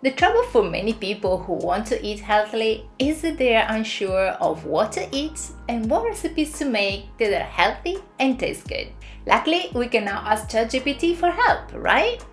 The trouble for many people who want to eat healthily is that they are unsure of what to eat and what recipes to make that are healthy and taste good. Luckily, we can now ask ChatGPT for help, right?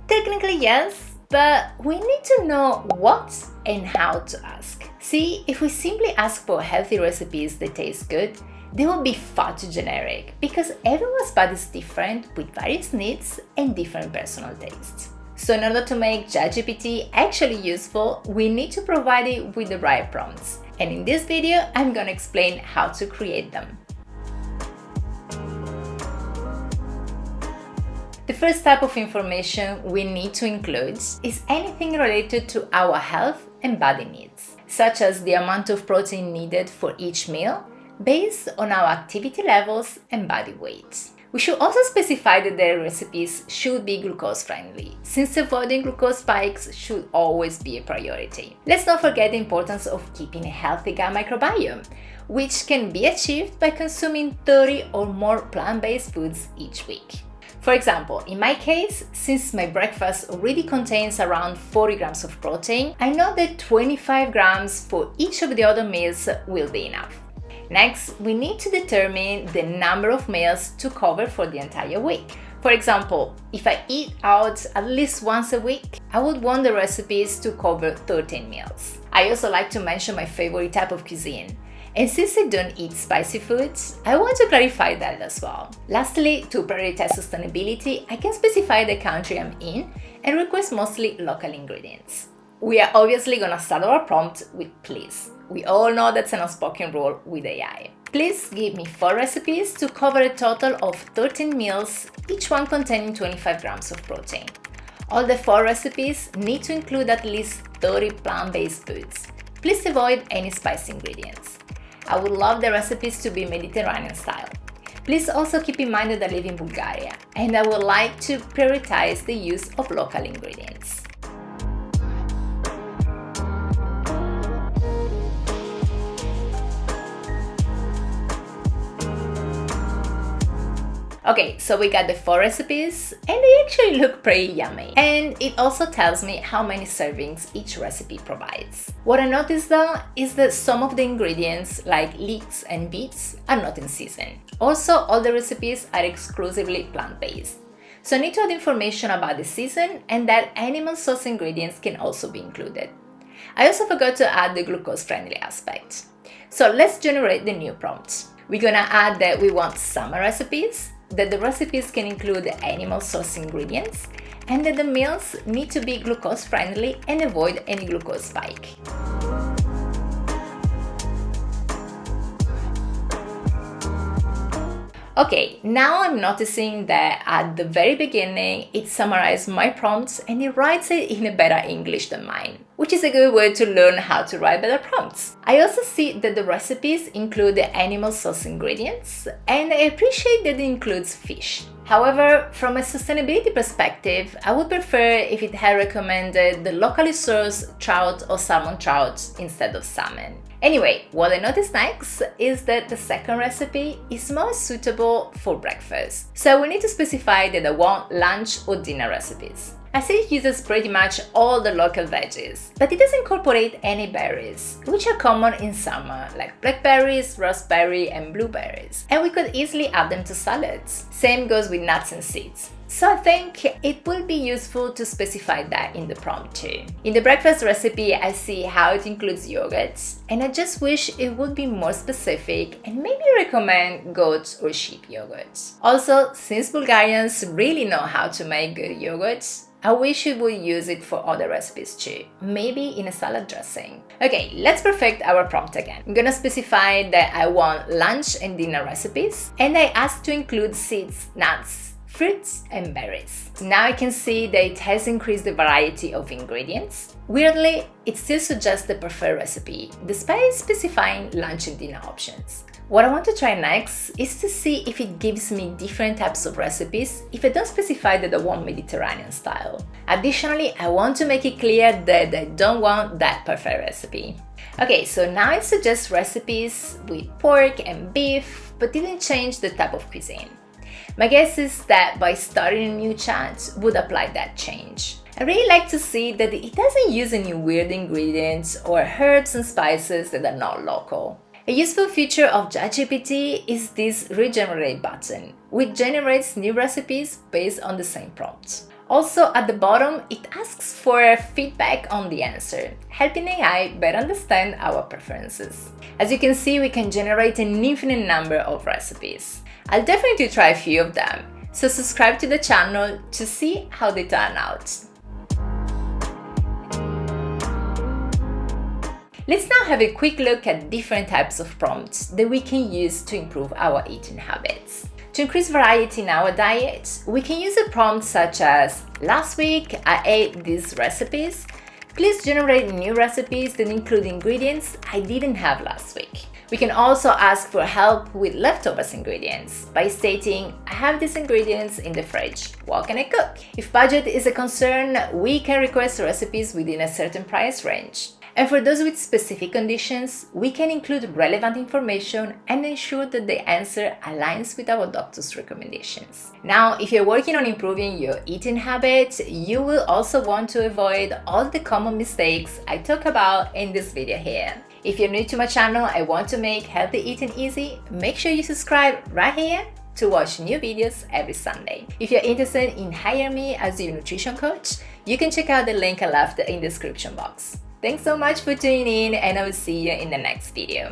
Technically, yes, but we need to know what and how to ask. See, if we simply ask for healthy recipes that taste good, they will be far too generic because everyone's body is different with various needs and different personal tastes. So in order to make ChatGPT actually useful, we need to provide it with the right prompts. And in this video, I'm going to explain how to create them. The first type of information we need to include is anything related to our health and body needs, such as the amount of protein needed for each meal based on our activity levels and body weight. We should also specify that the recipes should be glucose-friendly, since avoiding glucose spikes should always be a priority. Let's not forget the importance of keeping a healthy gut microbiome, which can be achieved by consuming 30 or more plant-based foods each week. For example, in my case, since my breakfast already contains around 40 grams of protein, I know that 25 grams for each of the other meals will be enough. Next, we need to determine the number of meals to cover for the entire week. For example, if I eat out at least once a week, I would want the recipes to cover 13 meals. I also like to mention my favorite type of cuisine. And since I don't eat spicy foods, I want to clarify that as well. Lastly, to prioritize sustainability, I can specify the country I'm in and request mostly local ingredients. We are obviously gonna start our prompt with please. We all know that's an unspoken rule with AI. Please give me 4 recipes to cover a total of 13 meals, each one containing 25 grams of protein. All the 4 recipes need to include at least 30 plant-based foods. Please avoid any spicy ingredients. I would love the recipes to be Mediterranean style. Please also keep in mind that I live in Bulgaria and I would like to prioritize the use of local ingredients. Okay, so we got the 4 recipes and they actually look pretty yummy. And it also tells me how many servings each recipe provides. What I noticed though is that some of the ingredients like leeks and beets are not in season. Also, all the recipes are exclusively plant-based. So I need to add information about the season and that animal source ingredients can also be included. I also forgot to add the glucose-friendly aspect. So let's generate the new prompt. We're gonna add that we want summer recipes, that the recipes can include animal source ingredients, and that the meals need to be glucose-friendly and avoid any glucose spike. Okay, now I'm noticing that at the very beginning it summarized my prompts and it writes it in a better English than mine, which is a good way to learn how to write better prompts. I also see that the recipes include the animal source ingredients and I appreciate that it includes fish. However, from a sustainability perspective, I would prefer if it had recommended the locally sourced trout or salmon trout instead of salmon. Anyway, what I noticed next is that the second recipe is more suitable for breakfast. So we need to specify that I want lunch or dinner recipes. I see it uses pretty much all the local veggies, but it doesn't incorporate any berries, which are common in summer, like blackberries, raspberry, and blueberries. And we could easily add them to salads. Same goes with nuts and seeds. So I think it will be useful to specify that in the prompt too. In the breakfast recipe, I see how it includes yogurts, and I just wish it would be more specific and maybe recommend goat or sheep yogurts. Also, since Bulgarians really know how to make good yogurts, I wish you would use it for other recipes too, maybe in a salad dressing. Okay, let's perfect our prompt again. I'm gonna specify that I want lunch and dinner recipes, and I ask to include seeds, nuts, fruits and berries. Now I can see that it has increased the variety of ingredients. Weirdly, it still suggests the preferred recipe, despite specifying lunch and dinner options. What I want to try next is to see if it gives me different types of recipes if I don't specify that I want Mediterranean style. Additionally, I want to make it clear that I don't want that preferred recipe. Okay, so now it suggests recipes with pork and beef, but didn't change the type of cuisine. My guess is that by starting a new chat would apply that change. I really like to see that it doesn't use any weird ingredients or herbs and spices that are not local. A useful feature of ChatGPT is this regenerate button, which generates new recipes based on the same prompt. Also, at the bottom, it asks for feedback on the answer, helping AI better understand our preferences. As you can see, we can generate an infinite number of recipes. I'll definitely try a few of them, so subscribe to the channel to see how they turn out. Let's now have a quick look at different types of prompts that we can use to improve our eating habits. To increase variety in our diet, we can use a prompt such as, "Last week I ate these recipes. Please generate new recipes that include ingredients I didn't have last week." We can also ask for help with leftovers ingredients by stating, "I have these ingredients in the fridge. What can I cook?" If budget is a concern, we can request recipes within a certain price range. And for those with specific conditions, we can include relevant information and ensure that the answer aligns with our doctor's recommendations. Now, if you're working on improving your eating habits, you will also want to avoid all the common mistakes I talk about in this video here. If you're new to my channel and want to make healthy eating easy, make sure you subscribe right here to watch new videos every Sunday. If you're interested in hiring me as your nutrition coach, you can check out the link I left in the description box. Thanks so much for tuning in, and I will see you in the next video.